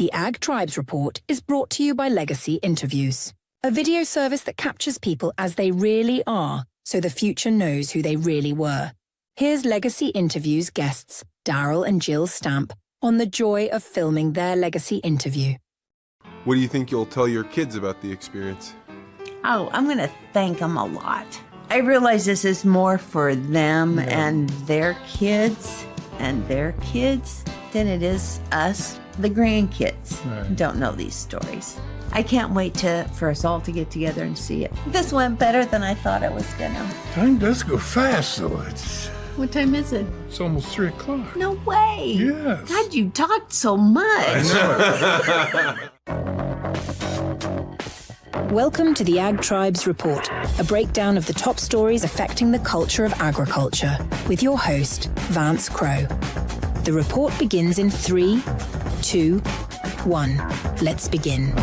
The Ag Tribes Report is brought to you by Legacy Interviews, a video service that captures people as they really are, so the future knows who they really were. Here's Legacy Interviews guests, Daryl and Jill Stamp, on the joy of filming their Legacy interview. What do you think you'll tell your kids about the experience? Oh, I'm going to thank them a lot. I realize this is more for them and their kids than it is us, the grandkids, who don't know these stories. I can't wait for us all to get together and see it. This went better than I thought it was gonna. Time does go fast, though. What time is it? It's almost 3 o'clock. No way. Yes. God, you talked so much. Welcome to the Ag Tribes Report, a breakdown of the top stories affecting the culture of agriculture, with your host, Vance Crowe. The report begins in 3, 2, 1. Let's begin.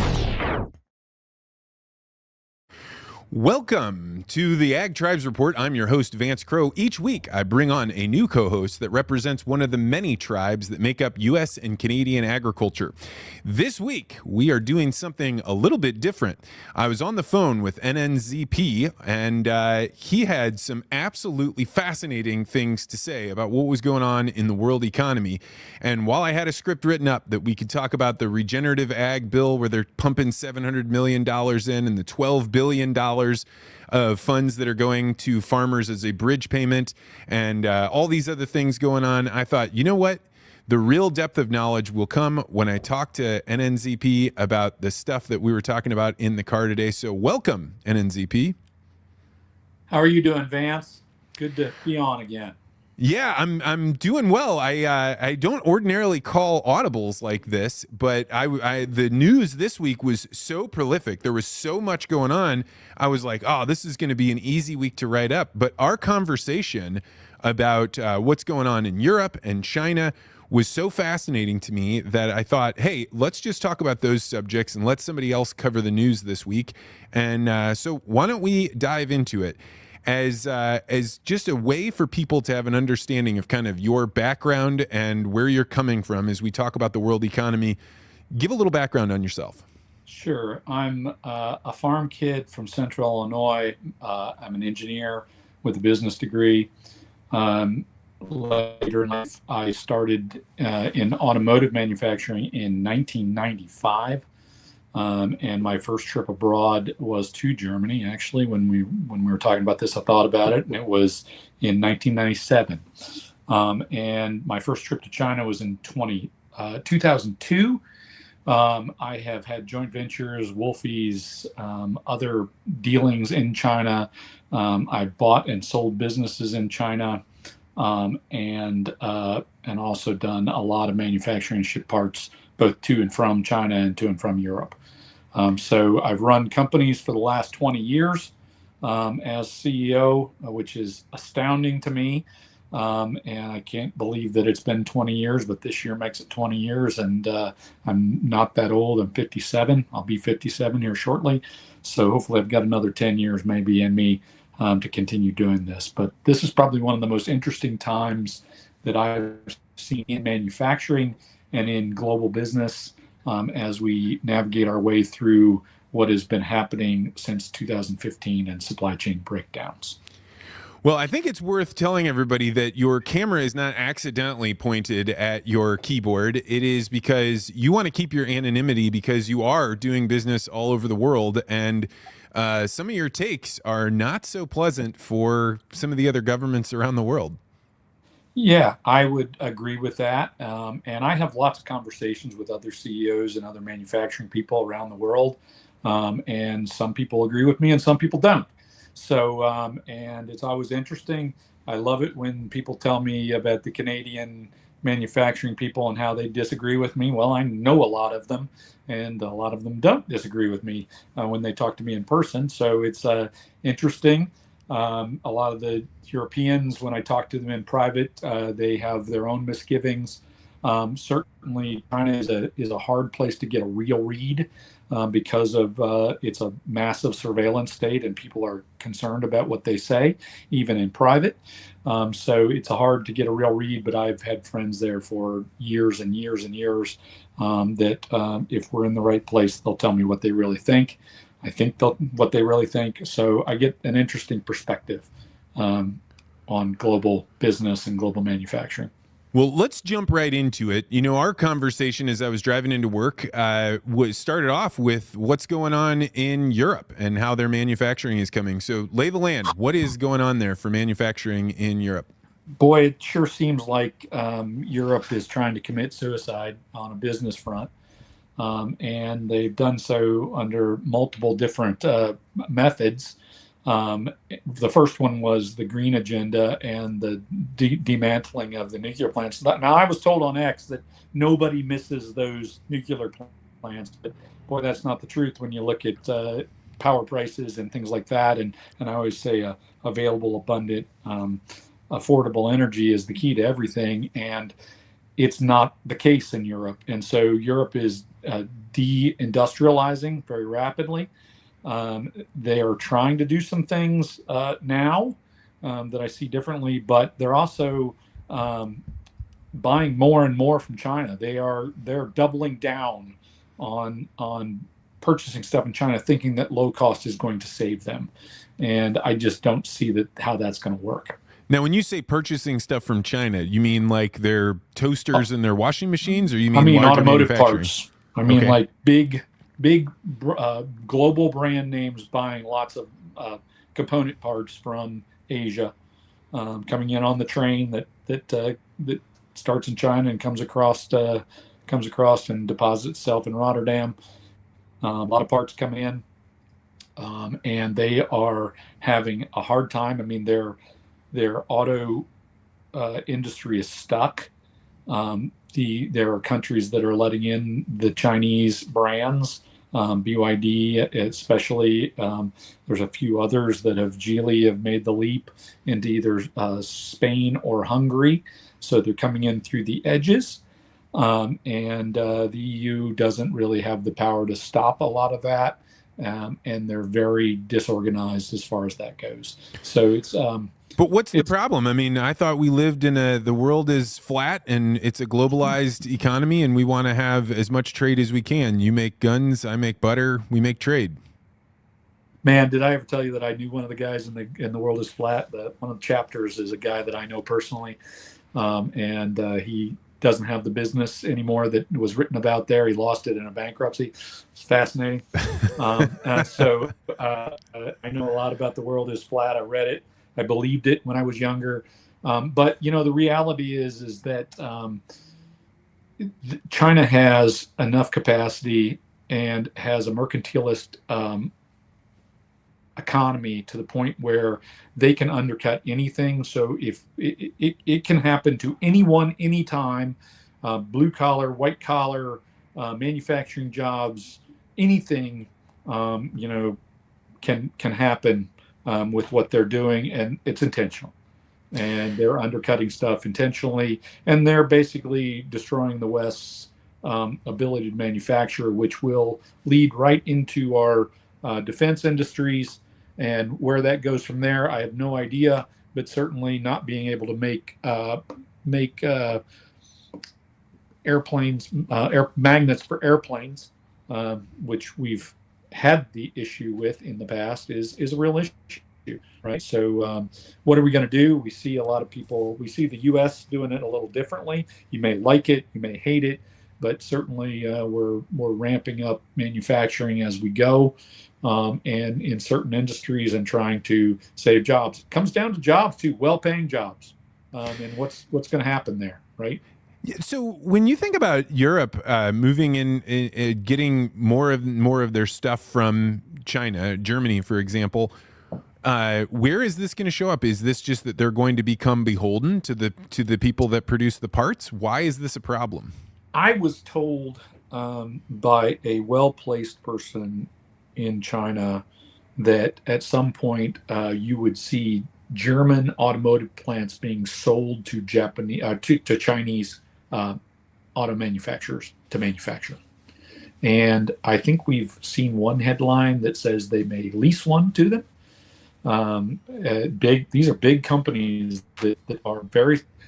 Welcome to the Ag Tribes Report. I'm your host, Vance Crowe. Each week, I bring on a new co-host that represents one of the many tribes that make up U.S. and Canadian agriculture. This week, we are doing something a little bit different. I was on the phone with NNZP, and he had some absolutely fascinating things to say about what was going on in the world economy. And while I had a script written up that we could talk about the regenerative ag bill where they're pumping $700 million in and the $12 billion of funds that are going to farmers as a bridge payment and all these other things going on, I thought, you know what? The real depth of knowledge will come when I talk to NNZP about the stuff that we were talking about in the car today. So welcome, NNZP. How are you doing, Vance? Good to be on again. Yeah, I'm doing well. I don't ordinarily call audibles like this, but the news this week was so prolific. There was so much going on. I was like, oh, this is going to be an easy week to write up. But our conversation about what's going on in Europe and China was so fascinating to me that I thought, hey, let's just talk about those subjects and let somebody else cover the news this week. And so why don't we dive into it? As just a way for people to have an understanding of kind of your background and where you're coming from as we talk about the world economy. Give a little background on yourself. Sure. I'm a farm kid from Central Illinois. I'm an engineer with a business degree. Later in life, I started in automotive manufacturing in 1995. And my first trip abroad was to Germany. Actually, when we were talking about this, I thought about it, and it was in 1997. And my first trip to China was in 2002. I have had joint ventures, Wolfies, other dealings in China. I bought and sold businesses in China, and also done a lot of manufacturing, ship parts both to and from China and to and from Europe. So I've run companies for the last 20 years as CEO, which is astounding to me. And I can't believe that it's been 20 years, but this year makes it 20 years. And I'm not that old. I'm 57. I'll be 57 here shortly. So hopefully I've got another 10 years maybe in me to continue doing this. But this is probably one of the most interesting times that I've seen in manufacturing and in global business as we navigate our way through what has been happening since 2015 and supply chain breakdowns. Well, I think it's worth telling everybody that your camera is not accidentally pointed at your keyboard. It is because you want to keep your anonymity because you are doing business all over the world, and some of your takes are not so pleasant for some of the other governments around the world. Yeah, I would agree with that. And I have lots of conversations with other CEOs and other manufacturing people around the world. And some people agree with me and some people don't. So, and it's always interesting. I love it when people tell me about the Canadian manufacturing people and how they disagree with me. Well, I know a lot of them, and a lot of them don't disagree with me when they talk to me in person. So it's interesting. A lot of the Europeans, when I talk to them in private, they have their own misgivings Certainly, China is a hard place to get a real read because of it's a massive surveillance state, and people are concerned about what they say, even in private. So it's hard to get a real read. But I've had friends there for years and years and years that if we're in the right place, they'll tell me what they really think. I think what they really think. So I get an interesting perspective on global business and global manufacturing. Well, let's jump right into it. You know, our conversation as I was driving into work was started off with what's going on in Europe and how their manufacturing is coming. So lay the land. What is going on there for manufacturing in Europe? Boy, it sure seems like Europe is trying to commit suicide on a business front. And they've done so under multiple different methods. The first one was the green agenda and the demantling of the nuclear plants. Now, I was told on X that nobody misses those nuclear plants, but boy, that's not the truth when you look at power prices and things like that. And I always say available, abundant, affordable energy is the key to everything. And it's not the case in Europe. And so Europe is de-industrializing very rapidly. They are trying to do some things now that I see differently, but they're also buying more and more from China. They're doubling down on purchasing stuff in China, thinking that low cost is going to save them, and I just don't see how that's going to work. Now, when you say purchasing stuff from China, you mean like their toasters and their washing machines, or you mean larger automotive manufacturing? parts? I mean, like big global brand names buying lots of component parts from Asia, coming in on the train that starts in China and comes across and deposits itself in Rotterdam. A lot of parts come in, and they are having a hard time. I mean, their auto industry is stuck. There are countries that are letting in the Chinese brands, BYD especially. There's a few others that Geely have made the leap into either Spain or Hungary. So they're coming in through the edges. And the EU doesn't really have the power to stop a lot of that. And they're very disorganized as far as that goes. So it's... But what's the problem? I mean, I thought we lived in the world is flat and it's a globalized economy and we want to have as much trade as we can. You make guns, I make butter, we make trade. Man, did I ever tell you that I knew one of the guys in the world is flat? One of the chapters is a guy that I know personally, and he doesn't have the business anymore that was written about there. He lost it in a bankruptcy. It's fascinating. So I know a lot about the world is flat. I read it. I believed it when I was younger. But, the reality is that China has enough capacity and has a mercantilist economy to the point where they can undercut anything. So if it can happen to anyone, anytime, blue collar, white collar, manufacturing jobs, anything, can happen with what they're doing, and it's intentional. And they're undercutting stuff intentionally, and they're basically destroying the West's ability to manufacture, which will lead right into our defense industries. And where that goes from there, I have no idea, but certainly not being able to make airplanes, magnets for airplanes, which we've had the issue with in the past, is a real issue, right? So what are we going to do? We see a lot of people, we see the U.S. doing it a little differently. You may like it, you may hate it, but certainly we're ramping up manufacturing as we go, and in certain industries, and trying to save jobs. It comes down to jobs too, well-paying jobs, and what's going to happen there, right? So when you think about Europe moving in, getting more of their stuff from China, Germany, for example, where is this going to show up? Is this just that they're going to become beholden to the people that produce the parts? Why is this a problem? I was told by a well-placed person in China that at some point you would see German automotive plants being sold to Chinese auto manufacturers to manufacture. And I think we've seen one headline that says they may lease one to them. These are big companies that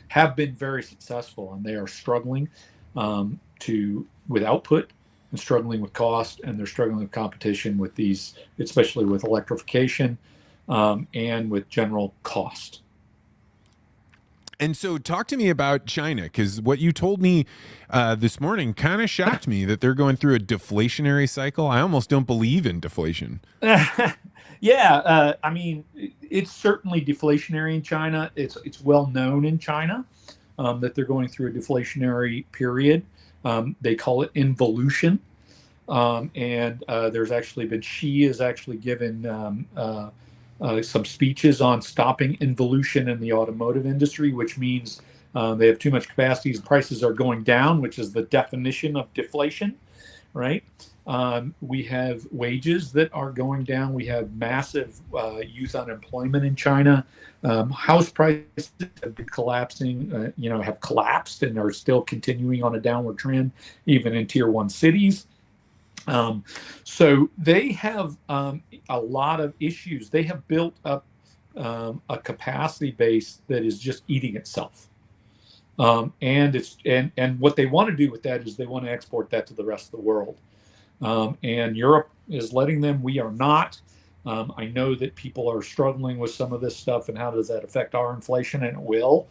have been very successful, and they are struggling with output and struggling with cost, and they're struggling with competition with these, especially with electrification and with general cost. And so talk to me about China, because what you told me this morning kind of shocked me, that they're going through a deflationary cycle. I almost don't believe in deflation. Yeah, I mean, it's certainly deflationary in China. It's well known in China that they're going through a deflationary period. They call it involution. And there's actually been, Xi has actually given some speeches on stopping involution in the automotive industry, which means they have too much capacity. Prices are going down, which is the definition of deflation, right? We have wages that are going down. We have massive youth unemployment in China. House prices have been collapsing, have collapsed and are still continuing on a downward trend, even in tier 1 cities. So they have a lot of issues. They have built up a capacity base that is just eating itself. And what they want to do with that is they want to export that to the rest of the world. And Europe is letting them. We are not. I know that people are struggling with some of this stuff, and how does that affect our inflation? And it will.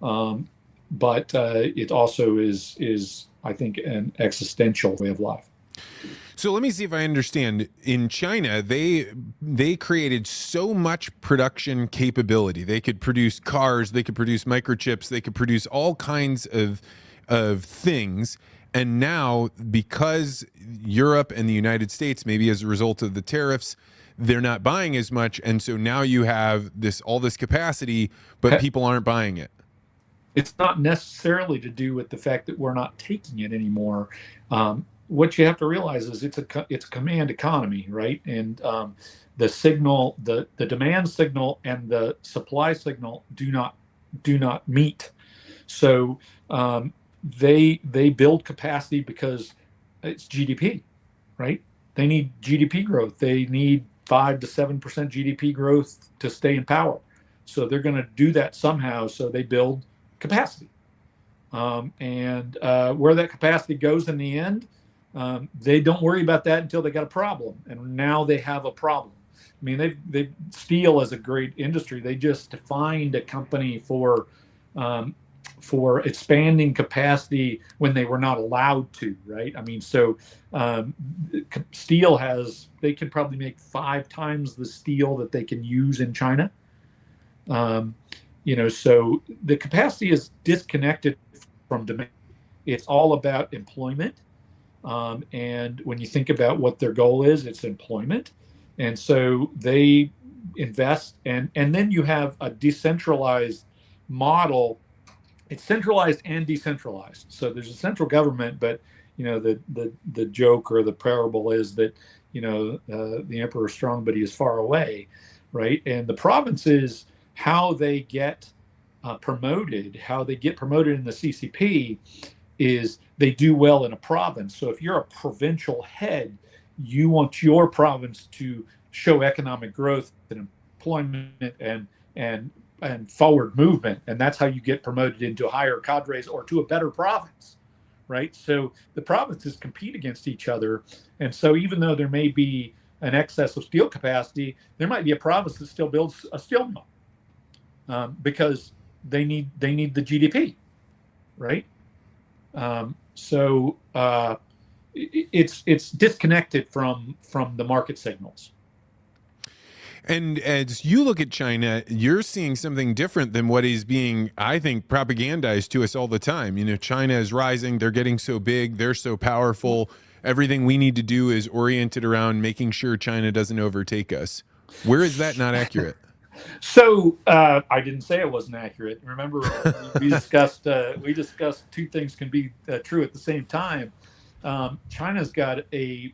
But it also is, I think, an existential way of life. So let me see if I understand. In China, they created so much production capability. They could produce cars, they could produce microchips, they could produce all kinds of things. And now, because Europe and the United States, maybe as a result of the tariffs, they're not buying as much, and so now you have all this capacity, but people aren't buying it. It's not necessarily to do with the fact that we're not taking it anymore. What you have to realize is it's a command economy, right? And the signal, the demand signal and the supply signal do not meet. So they build capacity because it's GDP, right? They need GDP growth. They need 5 to 7% GDP growth to stay in power. So they're going to do that somehow. So they build capacity, and where that capacity goes in the end. They don't worry about that until they got a problem, and now they have a problem. I mean, steel is a great industry. They just defined a company for expanding capacity when they were not allowed to, right? I mean, so steel they can probably make 5 times the steel that they can use in China. So the capacity is disconnected from demand. It's all about employment. And when you think about what their goal is, it's employment. And so they invest, and then you have a decentralized model. It's centralized and decentralized. So there's a central government, but the joke or the parable is that the emperor is strong, but he is far away, right? And the provinces, how they get promoted in the CCP is they do well in a province. So if you're a provincial head, you want your province to show economic growth and employment and forward movement, and that's how you get promoted into higher cadres or to a better province, right? So the provinces compete against each other, and so even though there may be an excess of steel capacity, there might be a province that still builds a steel mill because they need the GDP, right? So it's disconnected from the market signals. And as you look at China, you're seeing something different than what is being, I think, propagandized to us all the time. China is rising. They're getting so big. They're so powerful. Everything we need to do is oriented around making sure China doesn't overtake us. Where is that not accurate? So I didn't say it wasn't accurate. Remember, we discussed 2 things can be true at the same time. China's got a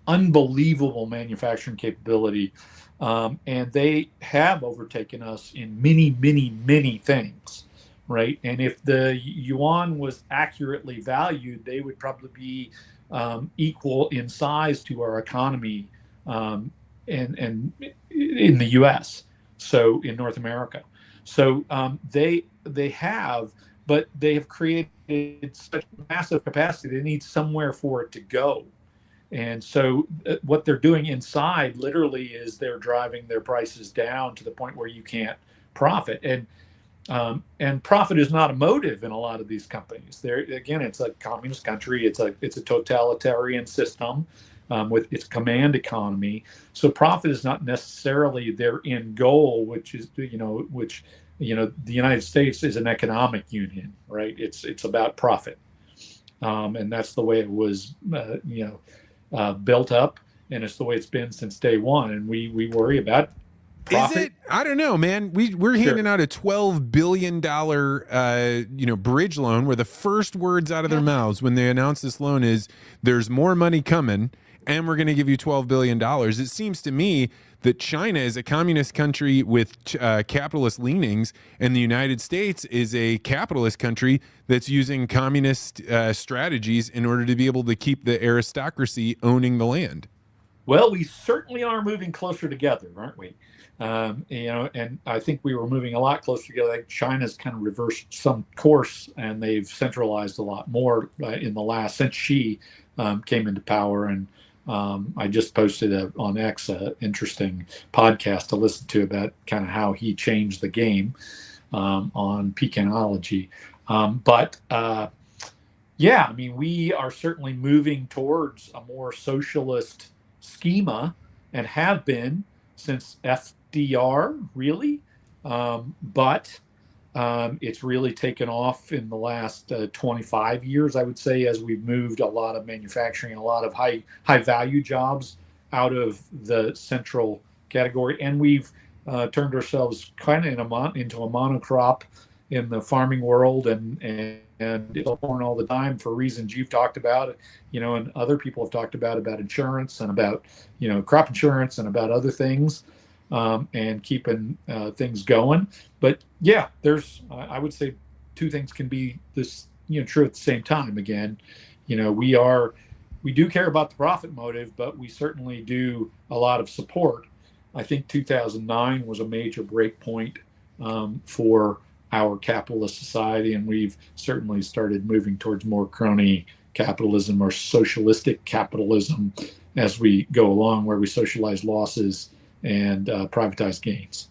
unbelievable manufacturing capability, and they have overtaken us in many things, right? And if the yuan was accurately valued, they would probably be equal in size to our economy, and in the U.S. So in North America, so they have, but they have created such massive capacity. They need somewhere for it to go. And so what they're doing inside literally is they're driving their prices down to the point where you can't profit. And profit is not a motive in a lot of these companies. There again, it's a communist country. It's a totalitarian system with its command economy. So profit is not necessarily their end goal, which is the United States is an economic union, right? It's about profit, and that's the way it was, built up, and it's the way it's been since day one. And we worry about profit. Is it? I don't know, man. We're handing out a $12 billion bridge loan where the first words out of their mouths when they announce this loan is there's more money coming and we're going to give you $12 billion. It seems to me that China is a communist country with capitalist leanings, and the United States is a capitalist country that's using communist strategies in order to be able to keep the aristocracy owning the land. Well, we certainly are moving closer together, aren't we? And I think we were moving a lot closer together. Like China's kind of reversed some course, and they've centralized a lot more since Xi came into power. And I just posted on X an interesting podcast to listen to about kind of how he changed the game on Pekinology. Yeah, I mean, we are certainly moving towards a more socialist schema and have been since FDR, really. But it's really taken off in the last 25 years, I would say, as we've moved a lot of manufacturing and a lot of high value jobs out of the central category. And we've turned ourselves kind of into a monocrop in the farming world, and it's born all the time for reasons you've talked about, and other people have talked about insurance and about, crop insurance and about other things, and keeping things going. But yeah, I would say two things can be this, true at the same time. Again, we do care about the profit motive, but we certainly do a lot of support. I think 2009 was a major break point for our capitalist society, and we've certainly started moving towards more crony capitalism or socialistic capitalism as we go along, where we socialize losses and privatize gains.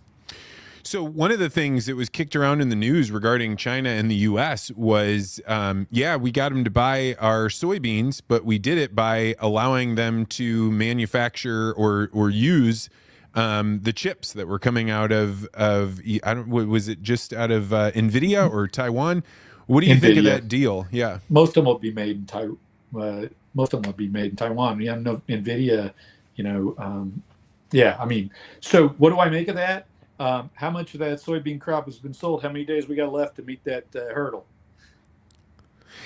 So one of the things that was kicked around in the news regarding China and the U.S. was, we got them to buy our soybeans, but we did it by allowing them to manufacture or use the chips that were coming out of was it just out of NVIDIA or Taiwan? What do you think of that deal? Yeah, most of them will be made in Taiwan. Yeah, no, NVIDIA. I mean, so what do I make of that? How much of that soybean crop has been sold? How many days we got left to meet that hurdle?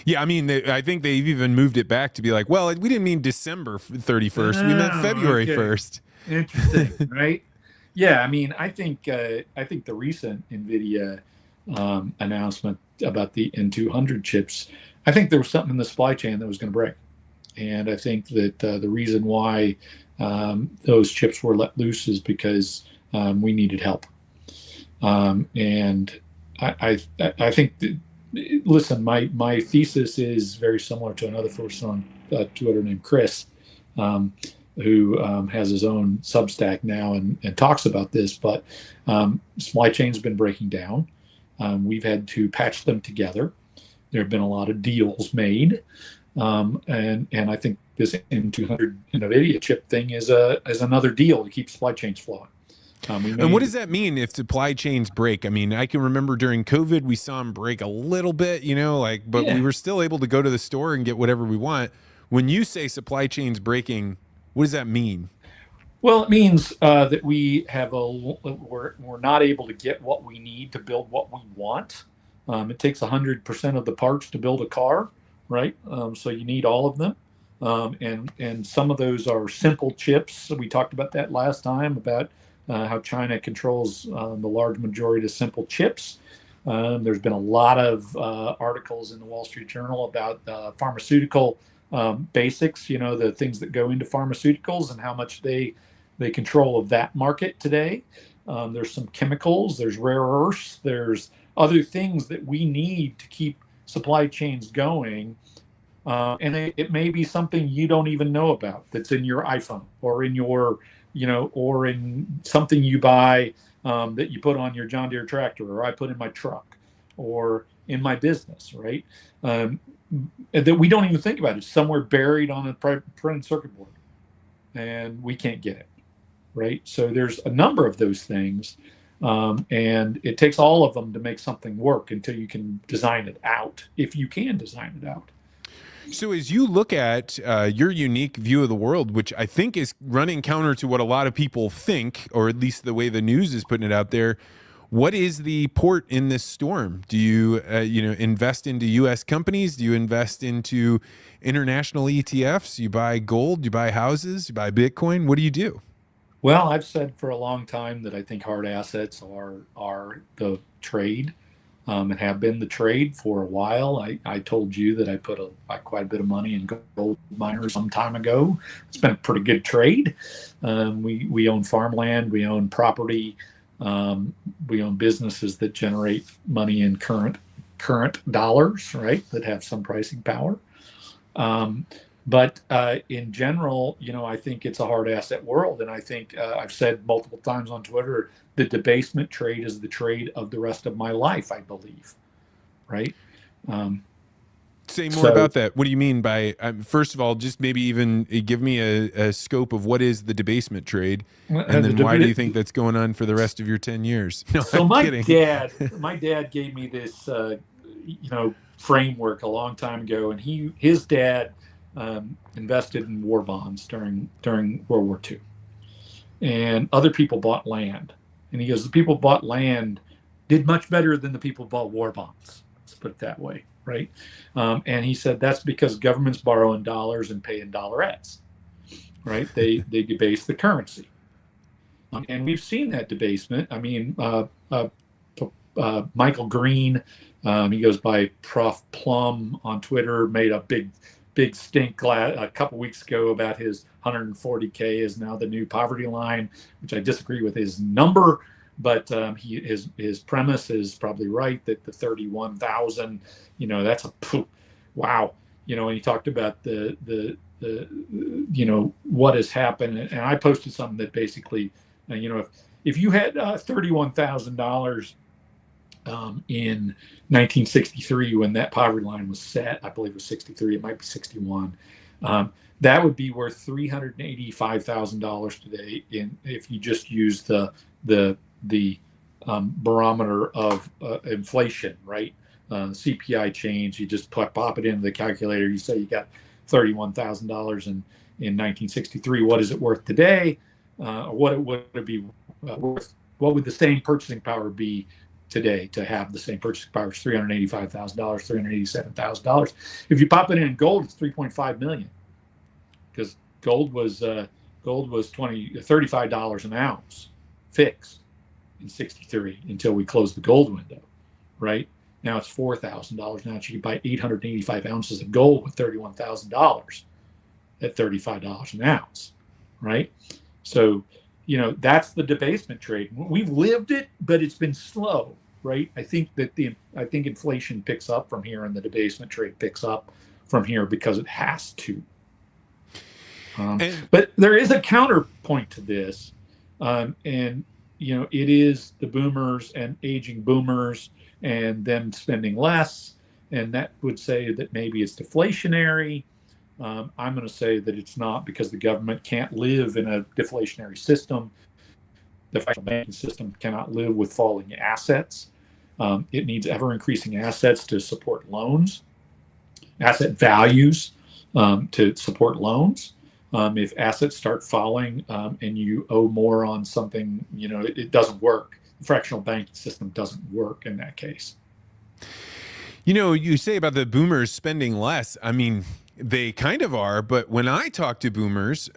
Yeah, I mean, I think they've even moved it back to be like, well, we didn't mean December 31st. We meant February 1st. Interesting, right? Yeah, I mean, I think the recent NVIDIA announcement about the N200 chips, I think there was something in the supply chain that was going to break, and I think that the reason why those chips were let loose is because we needed help. And I think that, listen, my thesis is very similar to another person on Twitter named Chris, who has his own Substack now and talks about this. But supply chains have been breaking down. We've had to patch them together. There have been a lot of deals made. And I think this N200 NVIDIA chip thing is another deal to keep supply chains flowing. And what does that mean if supply chains break? I mean, I can remember during COVID, we saw them break a little bit, but we were still able to go to the store and get whatever we want. When you say supply chains breaking, what does that mean? Well, it means that we're not able to get what we need to build what we want. It takes 100% of the parts to build a car, right? So you need all of them. And some of those are simple chips. We talked about that last time, about how China controls the large majority of simple chips. There's been a lot of articles in the Wall Street Journal about pharmaceutical basics, the things that go into pharmaceuticals and how much they control of that market today. There's some chemicals, there's rare earths, there's other things that we need to keep supply chains going. And it may be something you don't even know about that's in your iPhone or in your, or in something you buy that you put on your John Deere tractor, or I put in my truck, or in my business, right? That we don't even think about. It's somewhere buried on a printed circuit board, and we can't get it, right? So there's a number of those things, and it takes all of them to make something work until you can design it out, if you can design it out. So as you look at your unique view of the world, which I think is running counter to what a lot of people think, or at least the way the news is putting it out there, what is the port in this storm? Do you, invest into U.S. companies? Do you invest into international ETFs? You buy gold? You buy houses? You buy Bitcoin? What do you do? Well, I've said for a long time that I think hard assets are the trade. And have been the trade for a while. I told you that I put quite a bit of money in gold miners some time ago. It's been a pretty good trade. We own farmland, we own property, we own businesses that generate money in current dollars, right? That have some pricing power. But in general, I think it's a hard asset world. And I think I've said multiple times on Twitter, the debasement trade is the trade of the rest of my life, I believe. Right? Say more about that. What do you mean by, first of all, just maybe even give me a scope of what is the debasement trade, and then why do you think that's going on for the rest of your 10 years? No, so I'm my kidding. my dad gave me this, framework a long time ago, and his dad invested in war bonds during World War II, and other people bought land. And he goes, the people bought land did much better than the people bought war bonds. Let's put it that way, right? And he said that's because governments borrow in dollars and pay in dollarettes, right? They debase the currency, and we've seen that debasement. I mean, Michael Green, he goes by Prof. Plum on Twitter, made a big stink a couple weeks ago about his 140K is now the new poverty line, which I disagree with his number, but his premise is probably right that the 31,000, that's wow. And he talked about the what has happened, and I posted something that basically, if you had $31,000 in 1963, when that poverty line was set, I believe it was 63, it might be 61. That would be worth $385,000 today if you just use the barometer of inflation, right? CPI change. You just pop it into the calculator. You say you got $31,000 in 1963. What is it worth today? What would it be worth? What would the same purchasing power be today to have the same purchasing power? It's $385,000, $387,000. If you pop it in gold, it's $3.5 million, because gold was $35 an ounce fixed in 63 until we closed the gold window, right? Now it's $4,000 now. You can buy 885 ounces of gold with $31,000 at $35 an ounce, right? So, that's the debasement trade. We've lived it, but it's been slow, right? I think inflation picks up from here, and the debasement trade picks up from here because it has to. But there is a counterpoint to this, and it is the boomers and aging boomers and them spending less, and that would say that maybe it's deflationary. I'm going to say that it's not, because the government can't live in a deflationary system. The financial banking system cannot live with falling assets. It needs ever-increasing assets to support loans, asset values to support loans. If assets start falling and you owe more on something, it doesn't work. The fractional banking system doesn't work in that case. You say about the boomers spending less. I mean, They kind of are, but when I talk to boomers,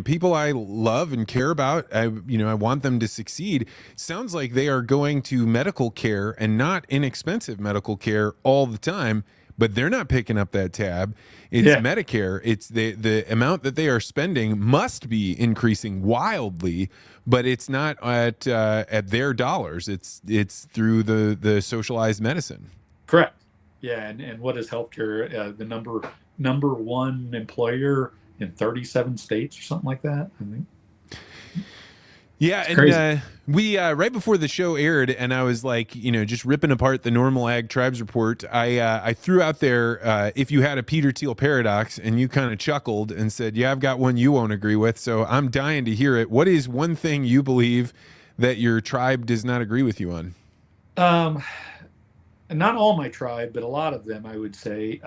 people I love and care about, I want them to succeed. Sounds like they are going to medical care, and not inexpensive medical care, all the time. But they're not picking up that tab. It's Medicare. It's the amount that they are spending must be increasing wildly, but it's not at their dollars. It's through the socialized medicine. Correct. Yeah, and what is healthcare? The number one employer in 37 states or something like that, I think. Yeah, and we right before the show aired, and I was like, just ripping apart the normal Ag Tribes report. I threw out there if you had a Peter Thiel paradox, and you kind of chuckled and said, "Yeah, I've got one you won't agree with." So I'm dying to hear it. What is one thing you believe that your tribe does not agree with you on? Not all my tribe, but a lot of them, I would say.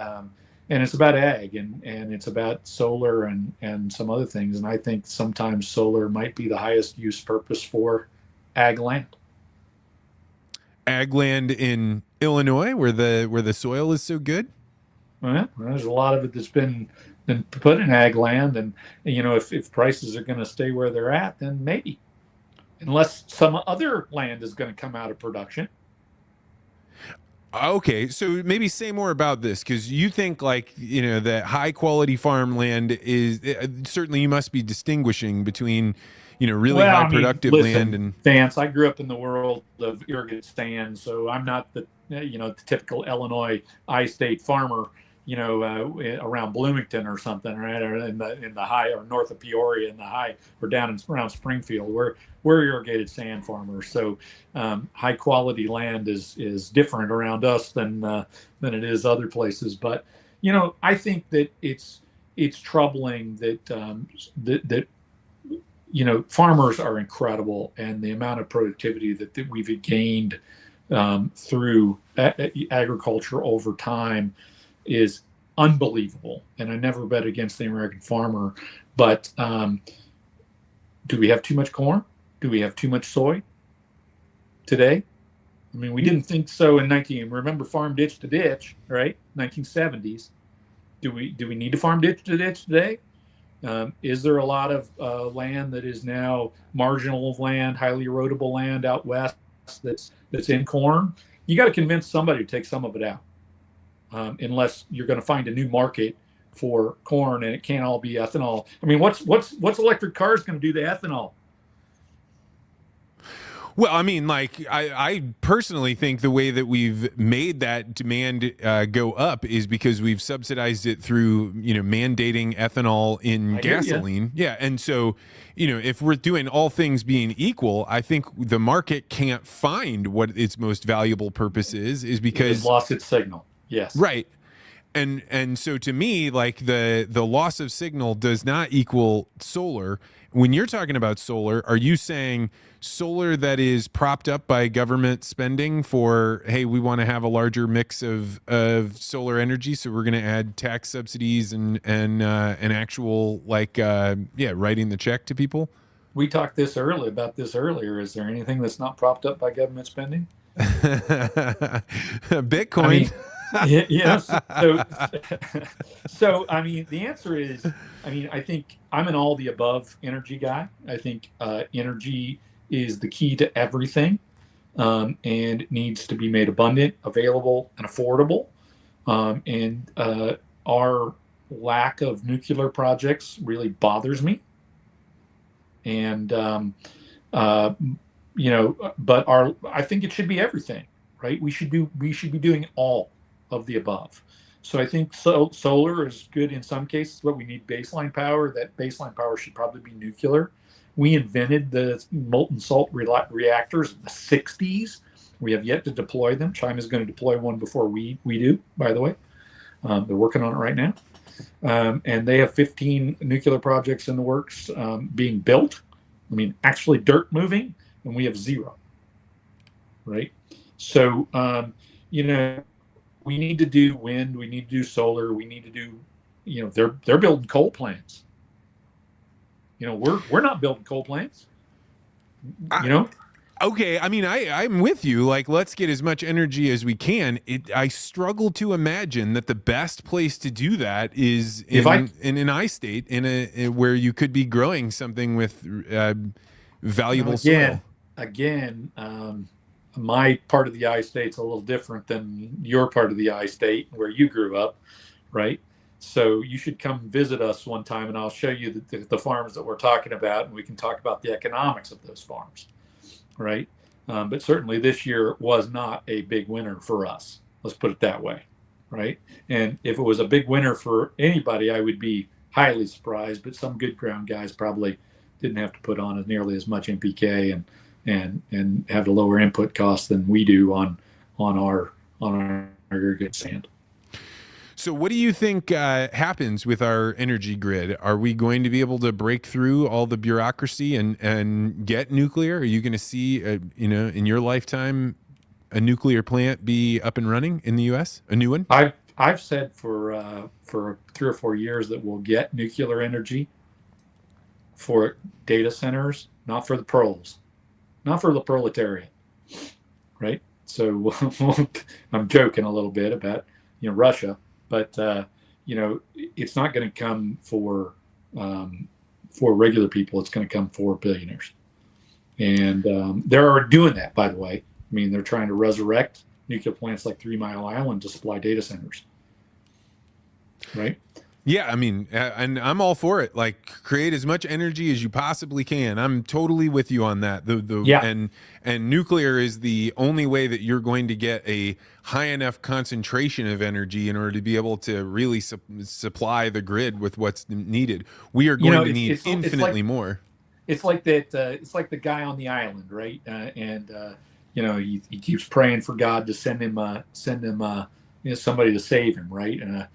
And it's about ag, and it's about solar and some other things. And I think sometimes solar might be the highest use purpose for ag land. Ag land in Illinois, where the soil is so good? Well, there's a lot of it that's been put in ag land, and if prices are going to stay where they're at, then maybe, unless some other land is going to come out of production. Okay, so maybe say more about this, because you think that high quality farmland is certainly, you must be distinguishing between really high productive land and Vance. I grew up in the world of irrigated sand, so I'm not the the typical Illinois I-state farmer around Bloomington or something, right? Or in the high, or north of Peoria in the high, or down around Springfield. We're irrigated sand farmers. So high quality land is different around us than it is other places. But I think that it's troubling that farmers are incredible, and the amount of productivity that we've gained through agriculture over time is unbelievable. And I never bet against the American farmer, but do we have too much corn? Do we have too much soy today? I mean, we didn't think so remember farm ditch to ditch, right? 1970s. Do we need to farm ditch to ditch today? Is there a lot of land that is now marginal land, highly erodible land out west that's in corn? You got to convince somebody to take some of it out. Unless you're going to find a new market for corn, and it can't all be ethanol. I mean, what's electric cars going to do to ethanol? Well, I mean, I personally think the way that we've made that demand go up is because we've subsidized it through, mandating ethanol in gasoline. Yeah. And so, if we're doing all things being equal, I think the market can't find what its most valuable purpose is because it's lost its signal. Yes. Right. And so to me, the loss of signal does not equal solar. When you're talking about solar, are you saying solar that is propped up by government spending for, hey, we want to have a larger mix of solar energy, so we're going to add tax subsidies and an actual writing the check to people? We talked about this earlier. Is there anything that's not propped up by government spending? Bitcoin. I mean, yes. So I mean, the answer is, I think I'm an all the above energy guy. I think energy is the key to everything, and it needs to be made abundant, available, and affordable. And our lack of nuclear projects really bothers me. And but I think it should be everything, right? We should be doing all of the above. So I think solar is good in some cases, but we need baseline power. That baseline power should probably be nuclear. We invented the molten salt reactors in the 60s. We have yet to deploy them. China's going to deploy one before we do, by the way. They're working on it right now. And they have 15 nuclear projects in the works being built. Actually dirt moving, and we have 0. Right? So, we need to do wind. We need to do solar. We need to do, they're building coal plants. We're not building coal plants. Okay, I mean, I'm with you. Like, let's get as much energy as we can. I struggle to imagine that the best place to do that is in an I state, where you could be growing something with valuable soil. Again, my part of the I state's a little different than your part of the I state where you grew up, right? So you should come visit us one time, and I'll show you the farms that we're talking about, and we can talk about the economics of those farms. Right. But certainly this year was not a big winner for us. Let's put it that way. Right. And if it was a big winner for anybody, I would be highly surprised. But some good ground guys probably didn't have to put on nearly as much NPK and have a lower input cost than we do on our irrigated sand. So what do you think happens with our energy grid? Are we going to be able to break through all the bureaucracy and get nuclear? Are you going to see, in your lifetime, a nuclear plant be up and running in the U.S., a new one? I've said for 3 or 4 years that we'll get nuclear energy for data centers, not for the proles, not for the proletariat, right? So I'm joking a little bit about Russia. But it's not going to come for regular people. It's going to come for billionaires, and they're already doing that. By the way, I mean they're trying to resurrect nuclear plants like 3 Mile Island to supply data centers, right? Yeah, I mean, and I'm all for it. Like, create as much energy as you possibly can. I'm totally with you on that. And nuclear is the only way that you're going to get a high enough concentration of energy in order to be able to really supply the grid with what's needed. We are going to need infinitely more. It's like that. It's like the guy on the island, right? He keeps praying for God to send him somebody to save him, right? And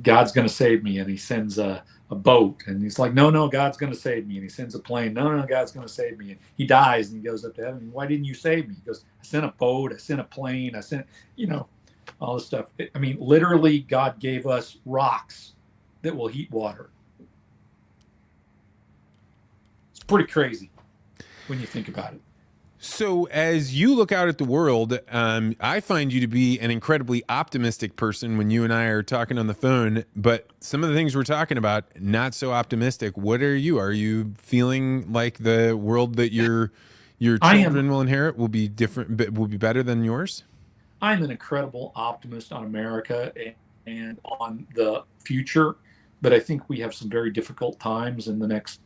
God's going to save me, and he sends a boat, and he's like, no, God's going to save me, and he sends a plane. No, God's going to save me, and he dies, and he goes up to heaven. Why didn't you save me? He goes, I sent a boat, I sent a plane, I sent all this stuff. I mean, literally, God gave us rocks that will heat water. It's pretty crazy when you think about it. So as you look out at the world, I find you to be an incredibly optimistic person when you and I are talking on the phone, but some of the things we're talking about, not so optimistic. What are you? Are you feeling like the world that your children will inherit will be different, will be better than yours? I'm an incredible optimist on America and on the future, but I think we have some very difficult times in the next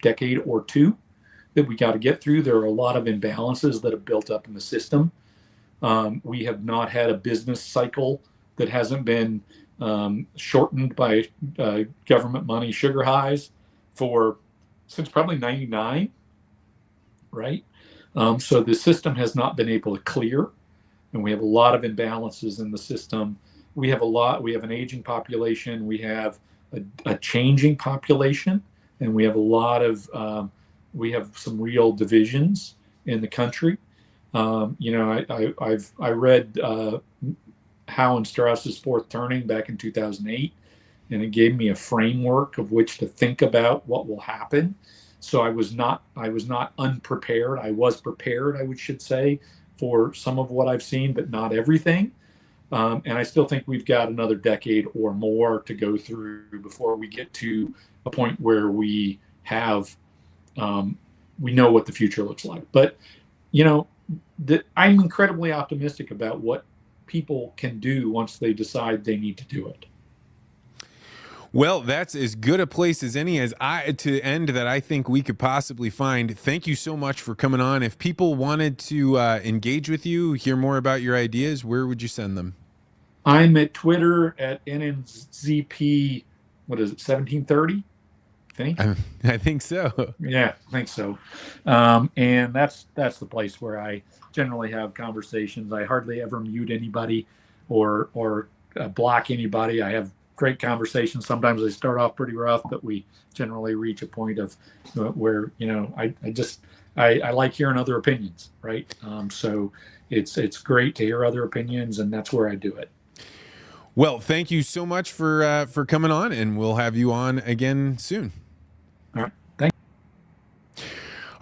decade or two that we got to get through. There are a lot of imbalances that have built up in the system. We have not had a business cycle that hasn't been shortened by government money sugar highs since probably 99, right? So the system has not been able to clear, and we have a lot of imbalances in the system. We have an aging population, we have a changing population, and we have we have some real divisions in the country. I read Howe and Strauss's Fourth Turning back in 2008, and it gave me a framework of which to think about what will happen. So I was not unprepared. I was prepared, I should say, for some of what I've seen, but not everything. And I still think we've got another decade or more to go through before we get to a point where we have we know what the future looks like. But I'm incredibly optimistic about what people can do once they decide they need to do it. Well, that's as good a place as any to end that I think we could possibly find. Thank you so much for coming on. If people wanted to engage with you, hear more about your ideas, where would you send them? I'm at Twitter at NNZP, 1730? I think so. Yeah, I think so. And that's the place where I generally have conversations. I hardly ever mute anybody or block anybody. I have great conversations. Sometimes they start off pretty rough, but we generally reach a point of where I like hearing other opinions, right? So it's great to hear other opinions, and that's where I do it. Well, thank you so much for coming on, and we'll have you on again soon. All right. Thank you.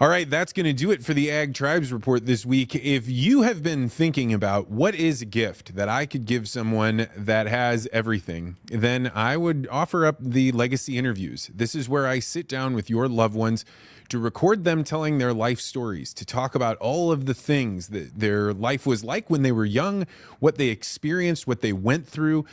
All right, that's going to do it for the Ag Tribes Report this week. If you have been thinking about what is a gift that I could give someone that has everything, then I would offer up the legacy interviews. This is where I sit down with your loved ones to record them telling their life stories, to talk about all of the things that their life was like when they were young, what they experienced, what they went through,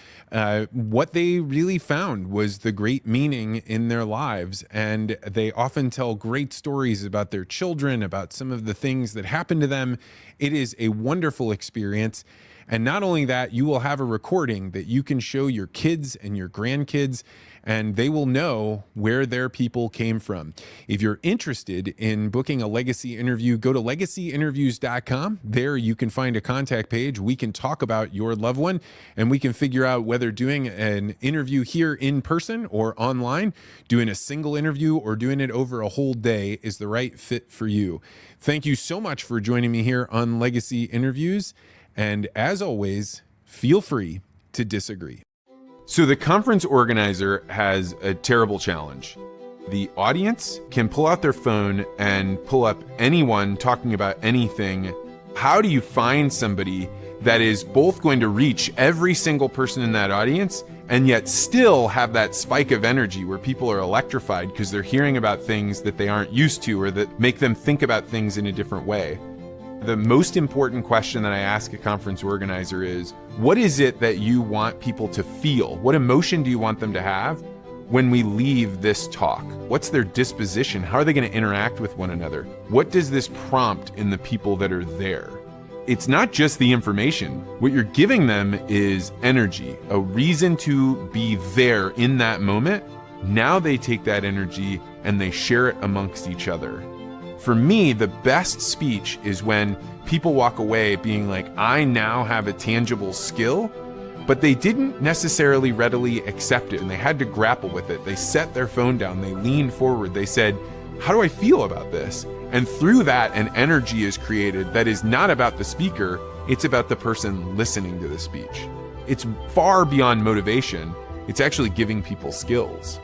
what they really found was the great meaning in their lives. And they often tell great stories about their children, about some of the things that happened to them. It is a wonderful experience. And not only that, you will have a recording that you can show your kids and your grandkids, and they will know where their people came from. If you're interested in booking a legacy interview, go to legacyinterviews.com. There you can find a contact page. We can talk about your loved one, and we can figure out whether doing an interview here in person or online, doing a single interview or doing it over a whole day is the right fit for you. Thank you so much for joining me here on Legacy Interviews. And as always, feel free to disagree. So the conference organizer has a terrible challenge. The audience can pull out their phone and pull up anyone talking about anything. How do you find somebody that is both going to reach every single person in that audience and yet still have that spike of energy where people are electrified because they're hearing about things that they aren't used to or that make them think about things in a different way? The most important question that I ask a conference organizer is, what is it that you want people to feel? What emotion do you want them to have when we leave this talk? What's their disposition? How are they going to interact with one another? What does this prompt in the people that are there? It's not just the information. What you're giving them is energy, a reason to be there in that moment. Now they take that energy and they share it amongst each other. For me, the best speech is when people walk away being like, I now have a tangible skill, but they didn't necessarily readily accept it and they had to grapple with it. They set their phone down, they leaned forward, they said, how do I feel about this? And through that, an energy is created that is not about the speaker, it's about the person listening to the speech. It's far beyond motivation. It's actually giving people skills.